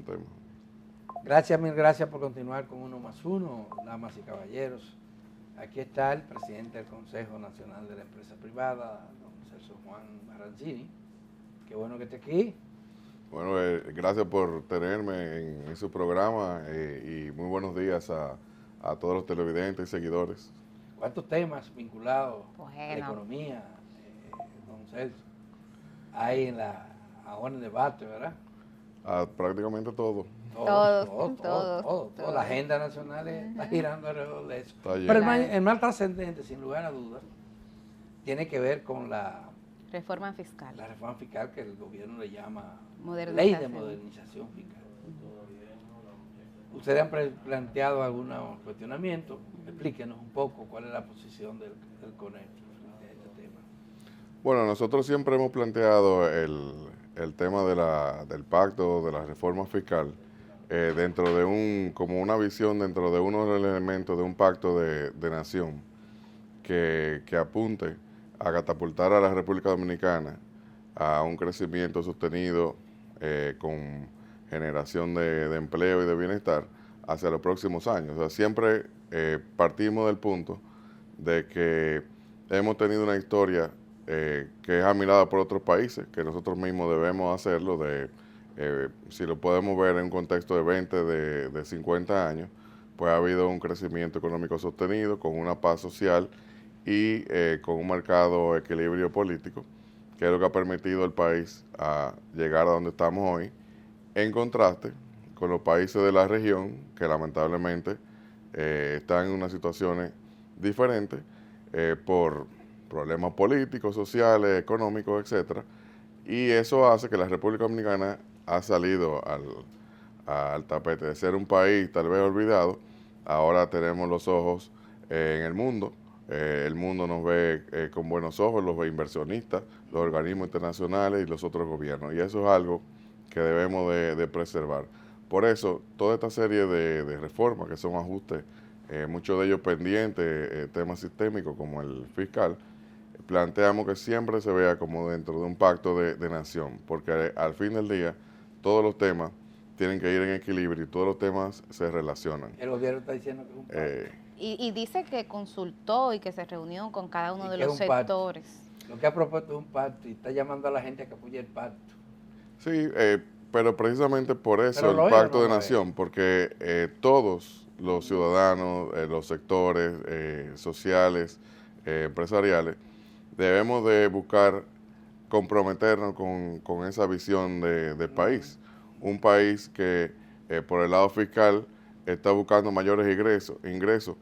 tema. Gracias, mil gracias por continuar con Uno más Uno, damas y caballeros. Aquí está el presidente del Consejo Nacional de la Empresa Privada, don Celso Juan Maranzini. Qué bueno que esté aquí. Bueno, gracias por tenerme en su programa y muy buenos días a todos los televidentes y seguidores. ¿Cuántos temas vinculados a la Bueno, economía, don Celso, hay ahora en el debate, verdad? Prácticamente todo Todo. La agenda nacional está girando alrededor de eso. está lleno. Pero el más trascendente, sin lugar a dudas, tiene que ver con la reforma fiscal. reforma fiscal que el gobierno le llama Modernización. ley de modernización fiscal. Ustedes han planteado algunos cuestionamientos. Explíquenos un poco cuál es la posición del CONET frente a este tema. Bueno, nosotros siempre hemos planteado el tema del pacto, de la reforma fiscal, dentro de como una visión dentro de uno de los elementos de un pacto de nación que apunte a catapultar a la República Dominicana a un crecimiento sostenido con generación de empleo y de bienestar hacia los próximos años. O sea, siempre partimos del punto de que hemos tenido una historia que es admirada por otros países, que nosotros mismos debemos hacerlo, si lo podemos ver en un contexto de 20, de 50 años, pues ha habido un crecimiento económico sostenido, con una paz social y con un marcado equilibrio político, que es lo que ha permitido al país a llegar a donde estamos hoy, en contraste con los países de la región, que lamentablemente están en unas situaciones diferentes por problemas políticos, sociales, económicos, etcétera, y eso hace que la República Dominicana ha salido al tapete de ser un país tal vez olvidado. Ahora tenemos los ojos en el mundo. El mundo nos ve con buenos ojos, los inversionistas, los organismos internacionales y los otros gobiernos. Y eso es algo que debemos de preservar. Por eso, toda esta serie de reformas, que son ajustes, muchos de ellos pendientes, temas sistémicos como el fiscal, planteamos que siempre se vea como dentro de un pacto de nación, porque al fin del día todos los temas tienen que ir en equilibrio y todos los temas se relacionan. El gobierno está diciendo que es un pacto. Y dice que consultó y que se reunió con cada uno de que es los un pacto. sectores. Lo que ha propuesto es un pacto y está llamando a la gente a que apoye el pacto. Sí, pero precisamente por eso ¿Pero el lo es o pacto no de lo nación, porque todos los ciudadanos, los sectores sociales, empresariales, debemos de buscar comprometernos con esa visión de país. Un país que por el lado fiscal está buscando mayores ingresos,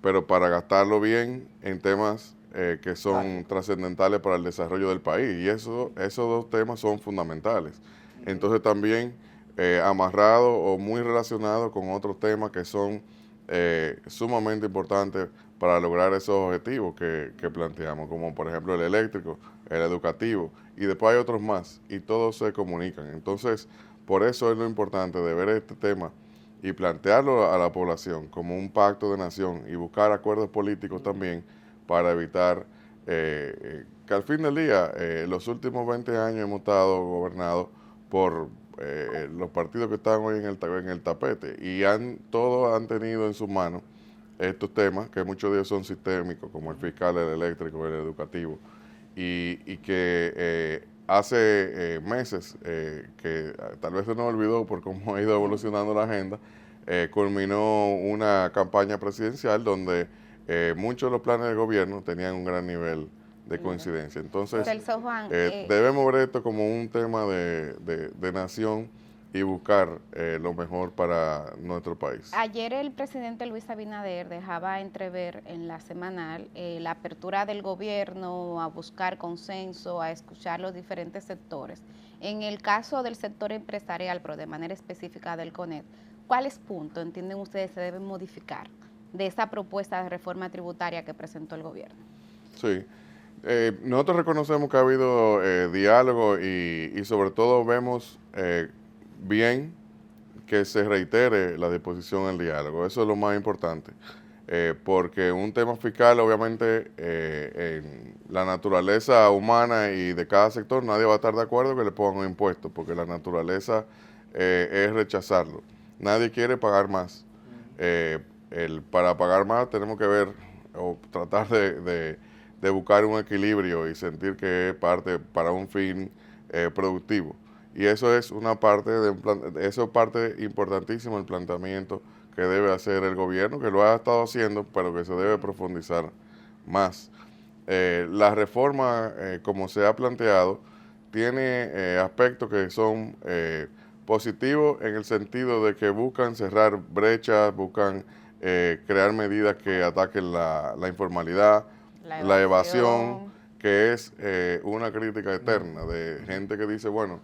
pero para gastarlo bien en temas que son trascendentales para el desarrollo del país. Y esos dos temas son fundamentales. Entonces también amarrado o muy relacionado con otros temas que son sumamente importantes para lograr esos objetivos que planteamos, como por ejemplo el eléctrico, el educativo, y después hay otros más, y todos se comunican. Entonces, por eso es lo importante de ver este tema y plantearlo a la población como un pacto de nación y buscar acuerdos políticos también para evitar que al fin del día, los últimos 20 años hemos estado gobernados por los partidos que están hoy en el tapete, y todos han tenido en sus manos estos temas, que muchos de ellos son sistémicos, como el fiscal, el eléctrico, el educativo, y que hace meses, que tal vez se nos olvidó por cómo ha ido evolucionando la agenda, culminó una campaña presidencial donde muchos de los planes del gobierno tenían un gran nivel de coincidencia. Entonces, Celso Juan, debemos ver esto como un tema de nación y buscar lo mejor para nuestro país. ayer el presidente Luis Abinader dejaba entrever en la semanal la apertura del gobierno a buscar consenso, a escuchar los diferentes sectores. En el caso del sector empresarial, pero de manera específica del CONET, ¿cuáles puntos entienden ustedes se deben modificar de esa propuesta de reforma tributaria que presentó el gobierno? Sí. Nosotros reconocemos que ha habido diálogo y sobre todo vemos bien que se reitere la disposición al diálogo. Eso es lo más importante, porque un tema fiscal, obviamente, en la naturaleza humana y de cada sector, nadie va a estar de acuerdo que le pongan un impuesto, porque la naturaleza es rechazarlo. Nadie quiere pagar más. Para pagar más tenemos que ver o tratar de buscar un equilibrio y sentir que es parte para un fin productivo. Y eso es una parte eso es parte importantísima del planteamiento que debe hacer el gobierno, que lo ha estado haciendo, pero que se debe profundizar más. La reforma, como se ha planteado, tiene aspectos que son positivos en el sentido de que buscan cerrar brechas, buscan crear medidas que ataquen la informalidad, la evasión, que es una crítica eterna de gente que dice, bueno,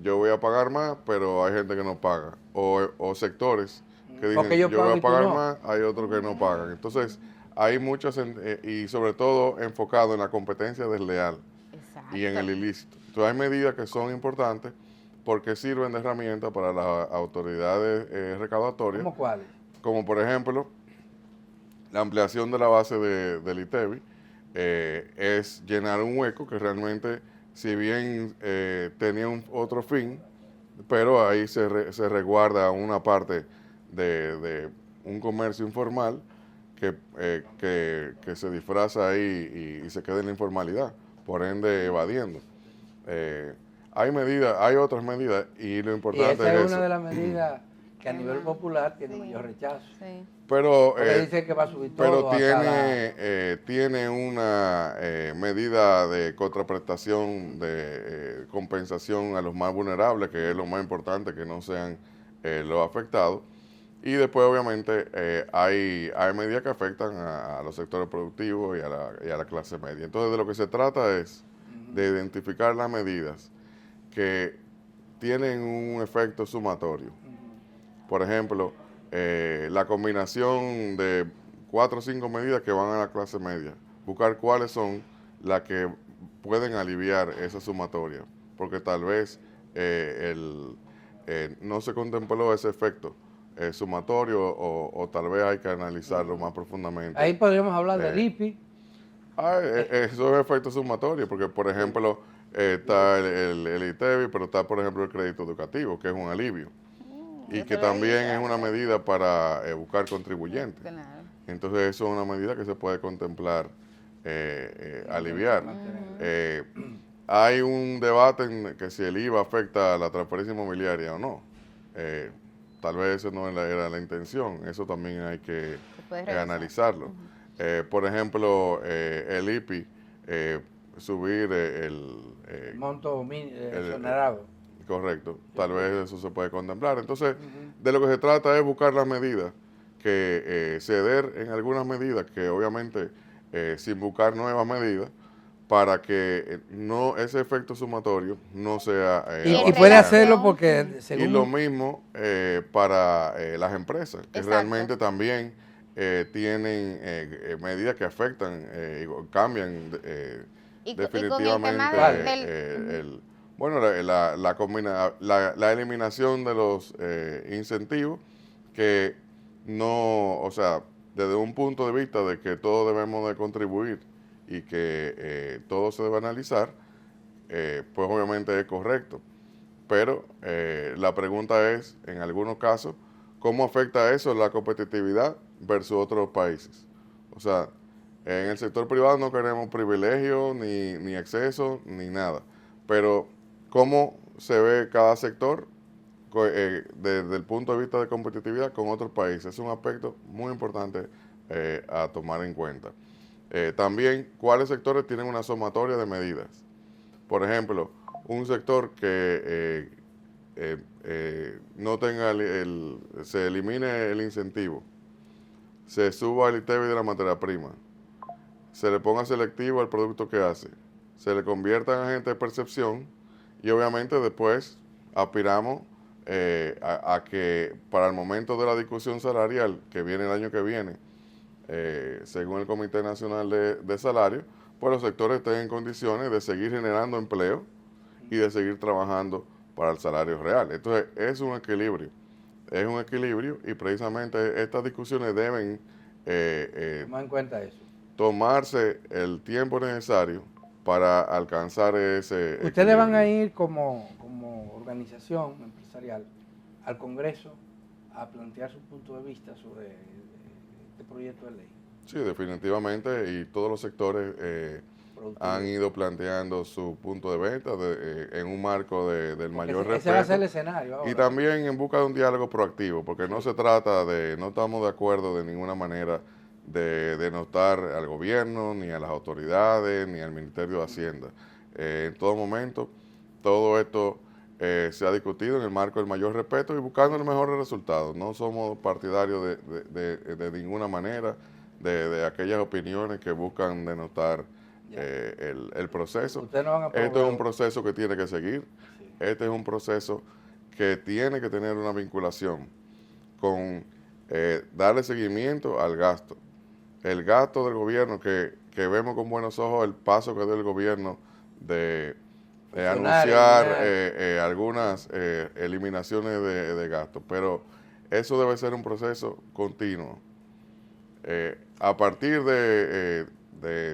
yo voy a pagar más, pero hay gente que no paga. O sectores que dicen, yo voy a pagar más, hay otros que no pagan. Entonces, hay muchas, y sobre todo enfocado en la competencia desleal. Exacto. Y en el ilícito. Entonces, hay medidas que son importantes porque sirven de herramienta para las autoridades recaudatorias. ¿Cómo cuáles? Como por ejemplo, la ampliación de la base del ITEBI es llenar un hueco que realmente, si bien tenía otro fin, pero ahí se resguarda una parte de un comercio informal que se disfraza ahí y se queda en la informalidad, por ende evadiendo. Hay otras medidas y lo importante es eso. Y esa es una de las medidas que a nivel popular tiene mayor rechazo. Sí. Pero dice que va a subir todo. Pero tiene una medida de contraprestación, de compensación a los más vulnerables, que es lo más importante, que no sean los afectados. Y después, obviamente, hay medidas que afectan a los sectores productivos y a la clase media. Entonces, de lo que se trata es de identificar las medidas que tienen un efecto sumatorio. Por ejemplo, la combinación de 4 o 5 medidas que van a la clase media. Buscar cuáles son las que pueden aliviar esa sumatoria. Porque tal vez no se contempló ese efecto sumatorio o tal vez hay que analizarlo más profundamente. Ahí podríamos hablar del IPI. Esos efectos sumatorios, porque por ejemplo está el ITEBI, pero está por ejemplo el crédito educativo, que es un alivio. Y que también es una medida para buscar contribuyentes. Claro. Entonces eso es una medida que se puede contemplar, aliviar. Hay un debate en que si el IVA afecta a la transferencia inmobiliaria o no. Tal vez eso no era la intención, eso también hay que analizarlo. Por ejemplo, el IPI, subir el monto exonerado. Correcto, tal vez eso se puede contemplar. Entonces, de lo que se trata es buscar las medidas, que ceder en algunas medidas, que obviamente sin buscar nuevas medidas, para que no ese efecto sumatorio no sea... y puede hacerlo porque... Y lo mismo para las empresas, que realmente también tienen medidas que afectan y cambian definitivamente bueno, la eliminación de los incentivos que no, o sea, desde un punto de vista de que todos debemos de contribuir y que todo se debe analizar, pues obviamente es correcto. Pero la pregunta es, en algunos casos, ¿cómo afecta eso la competitividad versus otros países? O sea, en el sector privado no queremos privilegios, ni exceso, ni nada. Pero ¿cómo se ve cada sector desde el punto de vista de competitividad con otros países? Es un aspecto muy importante a tomar en cuenta. También, ¿cuáles sectores tienen una sumatoria de medidas? Por ejemplo, un sector que no tenga se elimine el incentivo, se suba el ITEBI de la materia prima, se le ponga selectivo al producto que hace, se le convierta en agente de percepción y obviamente después aspiramos a que para el momento de la discusión salarial que viene el año que viene, según el Comité Nacional de Salarios, pues los sectores estén en condiciones de seguir generando empleo y de seguir trabajando para el salario real. Entonces es un equilibrio y precisamente estas discusiones deben tomar en cuenta eso. Tomarse el tiempo necesario para alcanzar ese Ustedes van a ir como organización empresarial al Congreso a plantear su punto de vista sobre este proyecto de ley? Sí, definitivamente, y todos los sectores han ido planteando su punto de venta en un marco del mayor respeto. Ese va a ser el escenario ahora. Y también en busca de un diálogo proactivo, porque no se trata no estamos de acuerdo de ninguna manera de denostar al gobierno, ni a las autoridades, ni al Ministerio de Hacienda. En todo momento, todo esto se ha discutido en el marco del mayor respeto y buscando los mejores resultados. No somos partidarios de ninguna manera de aquellas opiniones que buscan denostar el proceso. Ustedes no van a Esto es un proceso que tiene que seguir. Sí. Este es un proceso que tiene que tener una vinculación con darle seguimiento al gasto. El gasto del gobierno, que vemos con buenos ojos el paso que dio el gobierno de anunciar algunas eliminaciones de gastos, pero eso debe ser un proceso continuo. A partir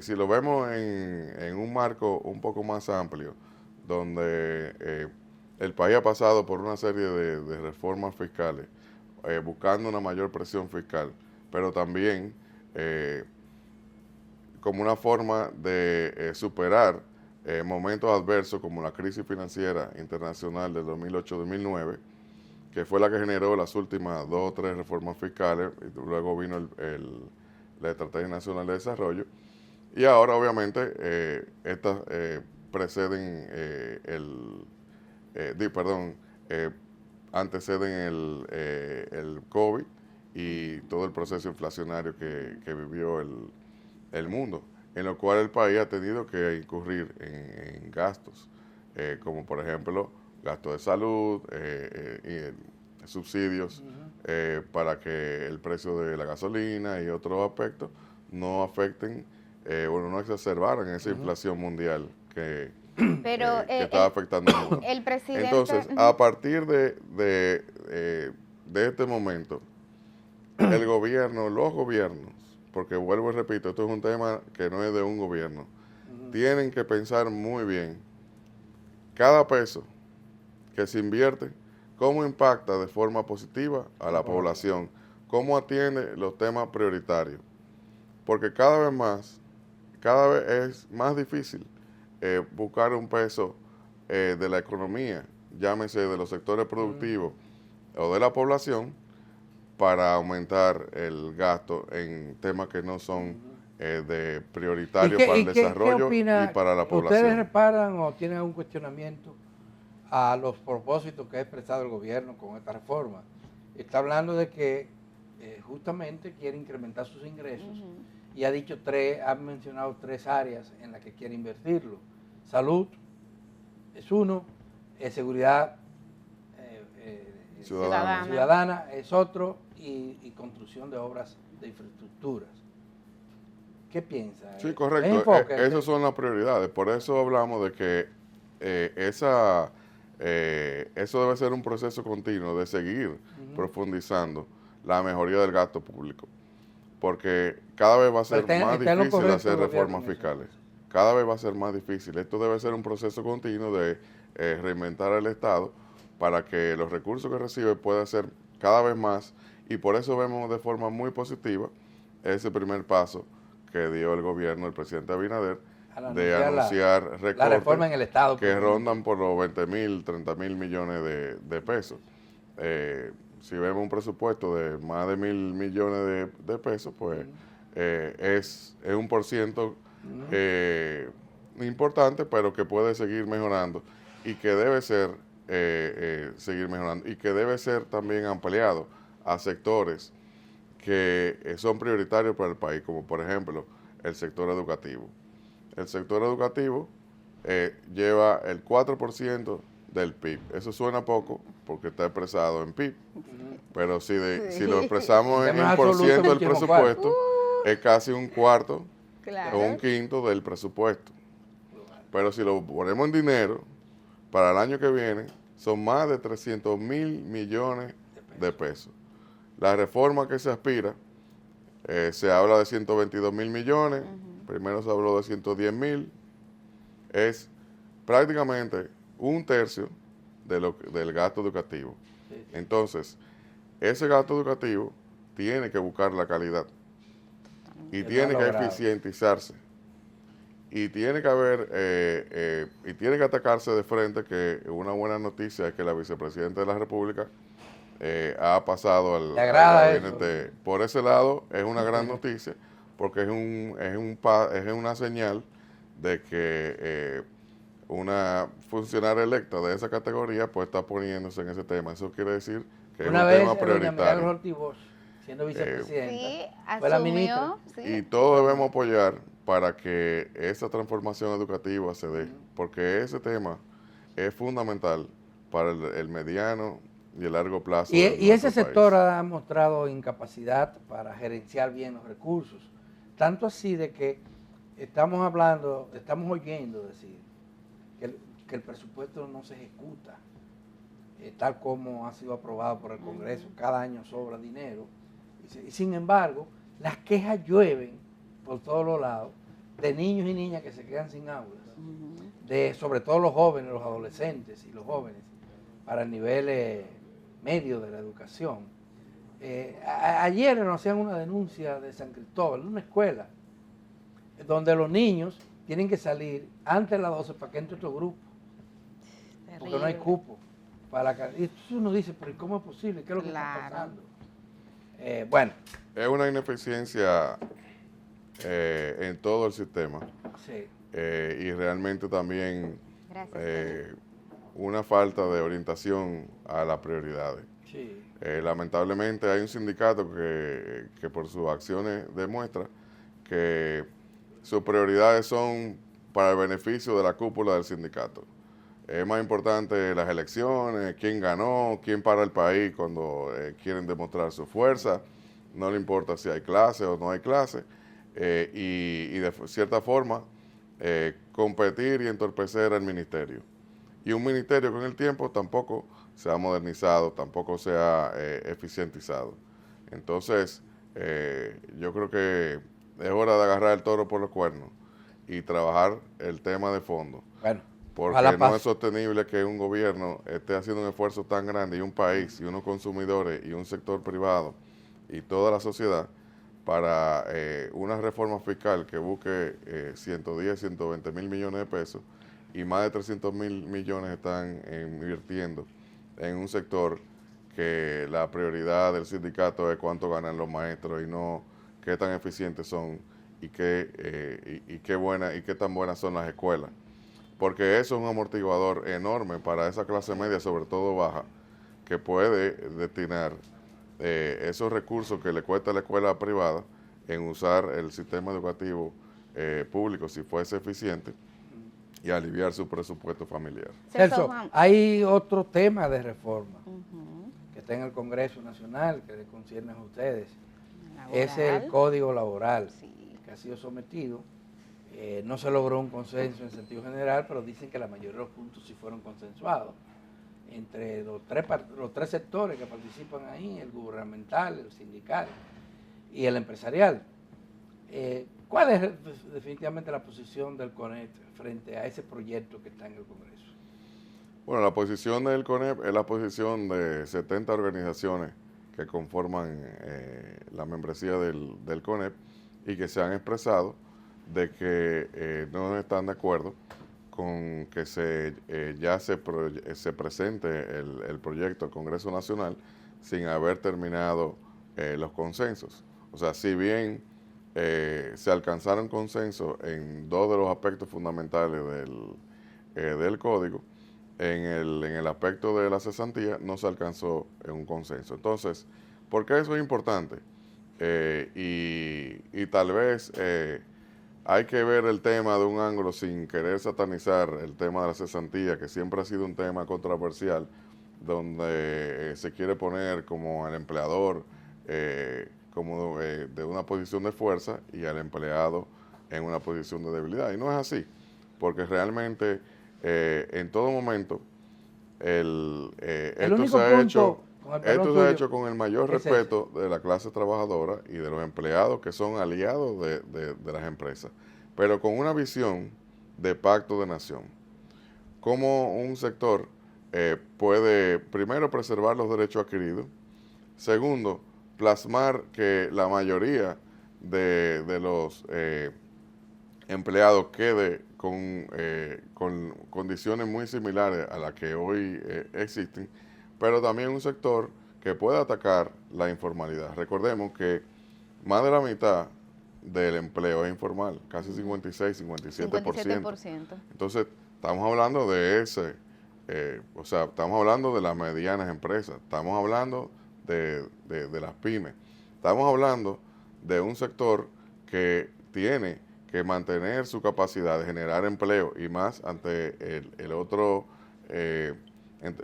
si lo vemos en un marco un poco más amplio, donde el país ha pasado por una serie de reformas fiscales, buscando una mayor presión fiscal, pero también como una forma de superar momentos adversos como la crisis financiera internacional del 2008-2009, que fue la que generó las últimas 2 o 3 reformas fiscales, y luego vino la Estrategia Nacional de Desarrollo, y ahora obviamente estas preceden anteceden el COVID y todo el proceso inflacionario que vivió el mundo, en lo cual el país ha tenido que incurrir en gastos, como por ejemplo gastos de salud, subsidios para que el precio de la gasolina y otros aspectos no afecten, no exacerbaran esa inflación mundial que estaba afectando al mundo. El presidente, entonces, a partir de este momento, el gobierno, los gobiernos, porque vuelvo y repito, esto es un tema que no es de un gobierno, tienen que pensar muy bien cada peso que se invierte, cómo impacta de forma positiva a la población, cómo atiende los temas prioritarios, porque cada vez es más difícil buscar un peso de la economía, llámese de los sectores productivos o de la población, para aumentar el gasto en temas que no son de prioritarios para el desarrollo y para la población. ¿Ustedes reparan o tienen algún cuestionamiento a los propósitos que ha expresado el gobierno con esta reforma? Está hablando de que justamente quiere incrementar sus ingresos y ha mencionado 3 áreas en las que quiere invertirlo. Salud es uno, seguridad ciudadana es otro, y construcción de obras de infraestructuras. ¿Qué piensa? Sí, correcto. Esas son las prioridades. Por eso hablamos de que eso debe ser un proceso continuo de seguir profundizando la mejoría del gasto público. Porque cada vez va a ser más difícil hacer reformas fiscales. Cada vez va a ser más difícil. Esto debe ser un proceso continuo de reinventar el Estado para que los recursos que recibe puedan ser cada vez más, y por eso vemos de forma muy positiva ese primer paso que dio el gobierno del presidente Abinader de anunciar recortes la reforma en el Estado que rondan por los 20.000, 30.000 millones de pesos. Si vemos un presupuesto de más de 1.000 millones de pesos, pues es un porciento importante, pero que puede seguir mejorando y que debe ser seguir mejorando y que debe ser también ampliado a sectores que son prioritarios para el país, como por ejemplo el sector educativo. El sector educativo lleva el 4% del PIB. Eso suena poco porque está expresado en PIB, pero si lo expresamos en 1% del presupuesto, es casi un cuarto o un quinto del presupuesto. Pero si lo ponemos en dinero, para el año que viene, son más de 300.000 millones de pesos. La reforma que se aspira, se habla de 122.000 millones, primero se habló de 110.000, es prácticamente un tercio del gasto educativo. Sí, sí. Entonces, ese gasto educativo tiene que buscar la calidad y Él tiene lo ha que logrado. eficientizarse y tiene que haber y tiene que atacarse de frente, que una buena noticia es que la vicepresidenta de la República ha pasado ¿Le al agrada eso? gabinete. Por ese lado es una gran noticia porque es una señal de que una funcionaria electa de esa categoría pues está poniéndose en ese tema. Eso quiere decir que es Una un vez tema doña Milagros prioritario. Ortiz Bosch, siendo vicepresidenta, Sí, fue la ministra. asumió, Y sí. todos debemos apoyar para que esa transformación educativa se dé, Ujú. porque ese tema es fundamental para el mediano y el largo plazo Y, de y ese nuestro sector país. ha mostrado incapacidad para gerenciar bien los recursos. Tanto así de que estamos oyendo decir que el presupuesto no se ejecuta tal como ha sido aprobado por el Congreso. Cada año sobra dinero. Y sin embargo, las quejas llueven por todos los lados de niños y niñas que se quedan sin aulas, de sobre todo los jóvenes, los adolescentes y los jóvenes, para el nivel medio de la educación. Ayer nos hacían una denuncia de San Cristóbal, de una escuela, donde los niños tienen que salir antes de las 12 para que entre otro grupo, porque no hay cupo. Y entonces uno dice, pero ¿cómo es posible? ¿Qué es lo que está pasando? Bueno. Es una ineficiencia en todo el sistema. Sí. Y realmente también una falta de orientación a las prioridades. Sí. Lamentablemente hay un sindicato que por sus acciones demuestra que sus prioridades son para el beneficio de la cúpula del sindicato. Es más importante las elecciones, quién ganó, quién para el país cuando quieren demostrar su fuerza. No le importa si hay clase o no hay clase. Y de cierta forma competir y entorpecer al ministerio. Y un ministerio que en el tiempo tampoco se ha modernizado, tampoco se ha eficientizado. Entonces, yo creo que es hora de agarrar el toro por los cuernos y trabajar el tema de fondo. Bueno, porque no es sostenible que un gobierno esté haciendo un esfuerzo tan grande y un país y unos consumidores y un sector privado y toda la sociedad para una reforma fiscal que busque 110, 120 mil millones de pesos y más de 300 mil millones están invirtiendo en un sector que la prioridad del sindicato es cuánto ganan los maestros y no qué tan eficientes son y qué tan buenas son las escuelas. Porque eso es un amortiguador enorme para esa clase media, sobre todo baja, que puede destinar esos recursos que le cuesta a la escuela privada en usar el sistema educativo público si fuese eficiente y aliviar su presupuesto familiar. Celso, hay otro tema de reforma que está en el Congreso Nacional que le concierne a ustedes. Es el Código Laboral, que ha sido sometido. No se logró un consenso en sentido general, pero dicen que la mayoría de los puntos sí fueron consensuados entre los tres sectores que participan ahí, el gubernamental, el sindical y el empresarial. ¿Cuál es definitivamente la posición del CONEP frente a ese proyecto que está en el Congreso? Bueno, la posición del CONEP es la posición de 70 organizaciones que conforman la membresía del CONEP y que se han expresado de que no están de acuerdo con que se presente el proyecto al Congreso Nacional sin haber terminado los consensos. O sea, si bien se alcanzaron consensos en dos de los aspectos fundamentales del código, en el aspecto de la cesantía no se alcanzó un consenso. Entonces, ¿por qué eso es importante? Y tal vez hay que ver el tema de un ángulo sin querer satanizar el tema de la cesantía, que siempre ha sido un tema controversial, donde se quiere poner como al empleador como de una posición de fuerza y al empleado en una posición de debilidad. Y no es así, porque realmente en todo momento esto se ha hecho con el mayor respeto de la clase trabajadora y de los empleados que son aliados de las empresas, pero con una visión de pacto de nación. Como un sector puede, primero, preservar los derechos adquiridos. Segundo, plasmar que la mayoría de los empleados quede con condiciones muy similares a las que hoy existen, pero también un sector que pueda atacar la informalidad. Recordemos que más de la mitad del empleo es informal, casi 56-57%. Entonces, estamos hablando de estamos hablando de las medianas empresas, estamos hablando de las pymes, estamos hablando de un sector que tiene que mantener su capacidad de generar empleo y más ante el otro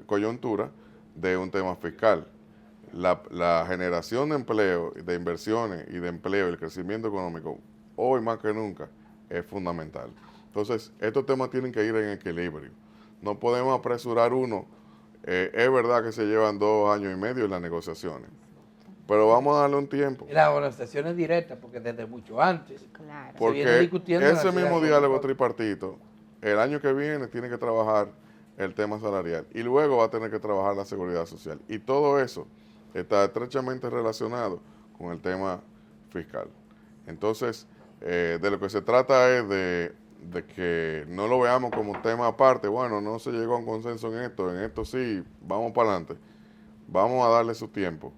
coyuntura de un tema fiscal. La generación de empleo, de inversiones y de empleo, el crecimiento económico, hoy más que nunca, es fundamental. Entonces, estos temas tienen que ir en equilibrio. No podemos apresurar uno. Es verdad que se llevan 2 años y medio en las negociaciones, pero vamos a darle un tiempo. Y las negociaciones directas, porque desde mucho antes. Claro. Porque ese mismo diálogo tripartito, el año que viene tiene que trabajar el tema salarial y luego va a tener que trabajar la seguridad social. Y todo eso está estrechamente relacionado con el tema fiscal. Entonces, de lo que se trata es de que no lo veamos como un tema aparte. Bueno, no se llegó a un consenso en esto sí, vamos para adelante. Vamos a darle su tiempo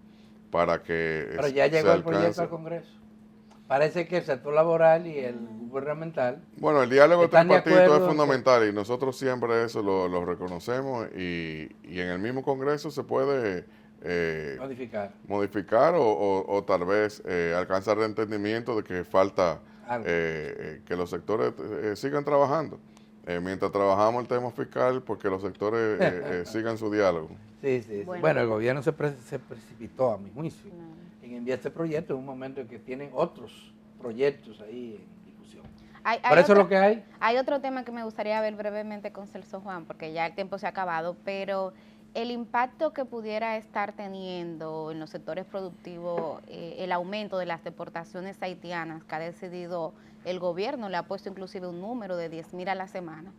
para que Pero ya llegó el proyecto al Congreso. Parece que el sector laboral y el gubernamental. Bueno, el diálogo tripartito es fundamental y nosotros siempre eso lo reconocemos y en el mismo Congreso se puede modificar o tal vez alcanzar el entendimiento de que falta que los sectores sigan trabajando. Mientras trabajamos el tema fiscal, porque los sectores sigan su diálogo. Sí. Bueno, el gobierno se precipitó, a mi juicio, en enviar este proyecto en un momento en que tienen otros proyectos ahí en discusión. Por eso es lo que hay. Hay otro tema que me gustaría ver brevemente con Celso Juan, porque ya el tiempo se ha acabado, pero el impacto que pudiera estar teniendo en los sectores productivos el aumento de las deportaciones haitianas que ha decidido el gobierno, le ha puesto inclusive un número de 10,000 a la semana.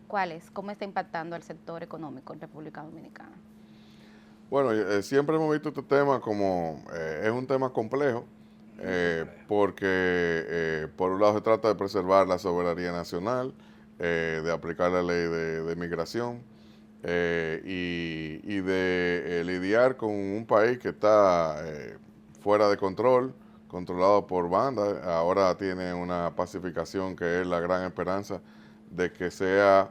¿Cuál es? ¿Cómo está impactando al sector económico en República Dominicana? Bueno, siempre hemos visto este tema como es un tema complejo, porque por un lado se trata de preservar la soberanía nacional, de aplicar la ley de migración y de lidiar con un país que está fuera de control, controlado por bandas. Ahora tiene una pacificación que es la gran esperanza de que sea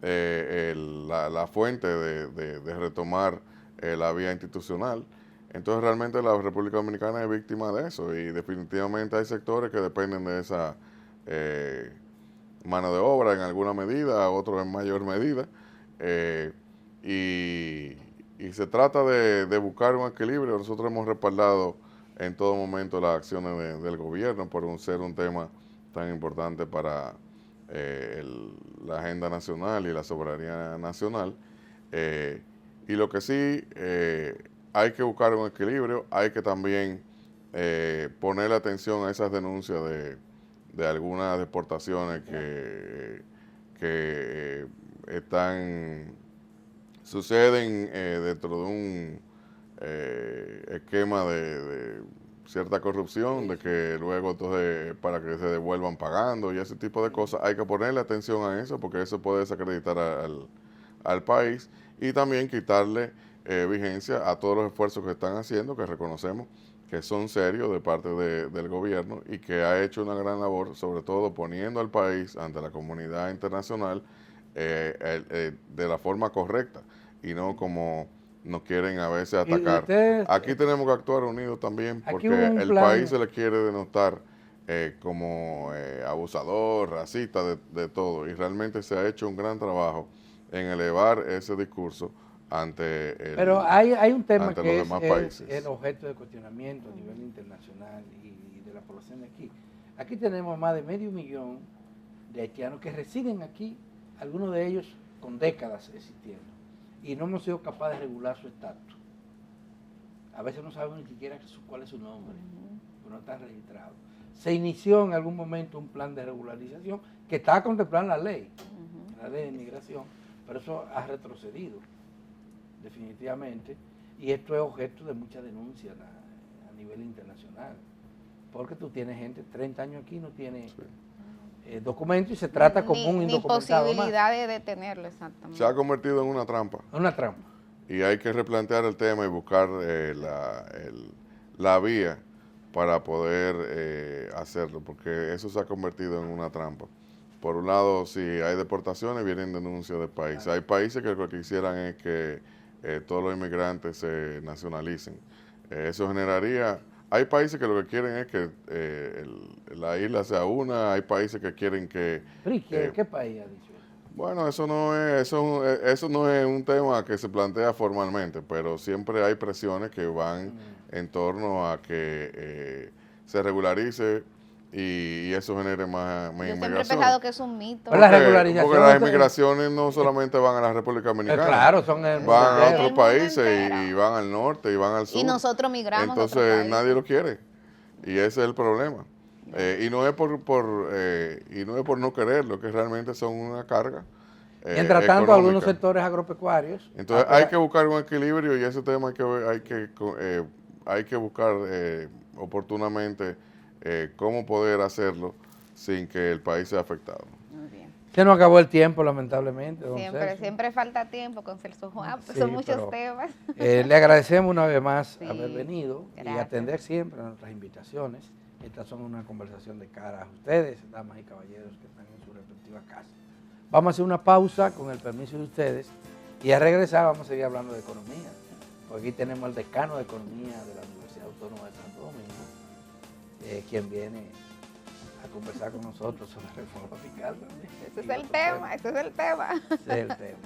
la fuente de retomar la vía institucional. Entonces realmente la República Dominicana es víctima de eso y definitivamente hay sectores que dependen de esa mano de obra en alguna medida, otros en mayor medida, y se trata de buscar un equilibrio. Nosotros hemos respaldado en todo momento las acciones del gobierno por ser un tema tan importante para la agenda nacional y la soberanía nacional. Y lo que sí, hay que buscar un equilibrio, hay que también ponerle atención a esas denuncias de algunas deportaciones que suceden dentro de un esquema de cierta corrupción, de que luego entonces para que se devuelvan pagando y ese tipo de cosas. Hay que ponerle atención a eso porque eso puede desacreditar al país y también quitarle vigencia a todos los esfuerzos que están haciendo, que reconocemos que son serios de parte del gobierno y que ha hecho una gran labor, sobre todo poniendo al país ante la comunidad internacional de la forma correcta y no como nos quieren a veces atacar. Aquí tenemos que actuar unidos también porque el país se le quiere denotar como abusador, racista, de todo, y realmente se ha hecho un gran trabajo en elevar ese discurso ante Pero hay un tema que es el objeto de cuestionamiento a nivel internacional y de la población de aquí. Aquí tenemos más de 500,000 de haitianos que residen aquí, algunos de ellos con décadas existiendo, y no hemos sido capaces de regular su estatus. A veces no sabemos ni siquiera cuál es su nombre, pero no está registrado. Se inició en algún momento un plan de regularización que está contemplado en la ley de inmigración, pero eso ha retrocedido. definitivamente, y esto es objeto de mucha denuncia a nivel internacional, porque tú tienes gente, 30 años aquí, no tiene documento y se trata como un indocumentado ni posibilidad más. de detenerlo, exactamente. Se ha convertido en una trampa. Una trampa. Y hay que replantear el tema y buscar la vía para poder hacerlo, porque eso se ha convertido en una trampa. Por un lado, si hay deportaciones, vienen denuncias del país. Hay países que lo que quisieran es que todos los inmigrantes se nacionalicen. Eso generaría... Hay países que lo que quieren es que la isla sea una, hay países que quieren que... ¿Qué país ha dicho eso? Bueno, eso no es un tema que se plantea formalmente, pero siempre hay presiones que van en torno a que se regularice y eso genere más Yo inmigración. siempre he pensado que es un mito. La regularización, porque las inmigraciones no solamente van a la República Dominicana, claro, van a en otros el mundo países entero. y van al norte y van al sur. Y nosotros migramos a otros Entonces países. nadie lo quiere y ese es el problema. Y no es por no quererlo, que realmente son una carga. Mientras tanto, económica. algunos sectores agropecuarios. Entonces hay que buscar un equilibrio y ese tema hay que buscar oportunamente cómo poder hacerlo sin que el país sea afectado. Muy bien. Se nos acabó el tiempo, lamentablemente, don Celso. Siempre falta tiempo con Celso Juan, pues Sí, son muchos pero, temas. le agradecemos una vez más Sí, haber venido gracias. y atender siempre nuestras invitaciones. Estas son una conversación de cara a ustedes, damas y caballeros que están en su respectiva casa. Vamos a hacer una pausa con el permiso de ustedes y al regresar vamos a seguir hablando de economía. Porque aquí tenemos al decano de Economía de la Universidad Autónoma de Santo Domingo, quien viene a conversar con nosotros sobre reforma fiscal también. Ese es el tema, ese es el tema. Ese es el tema.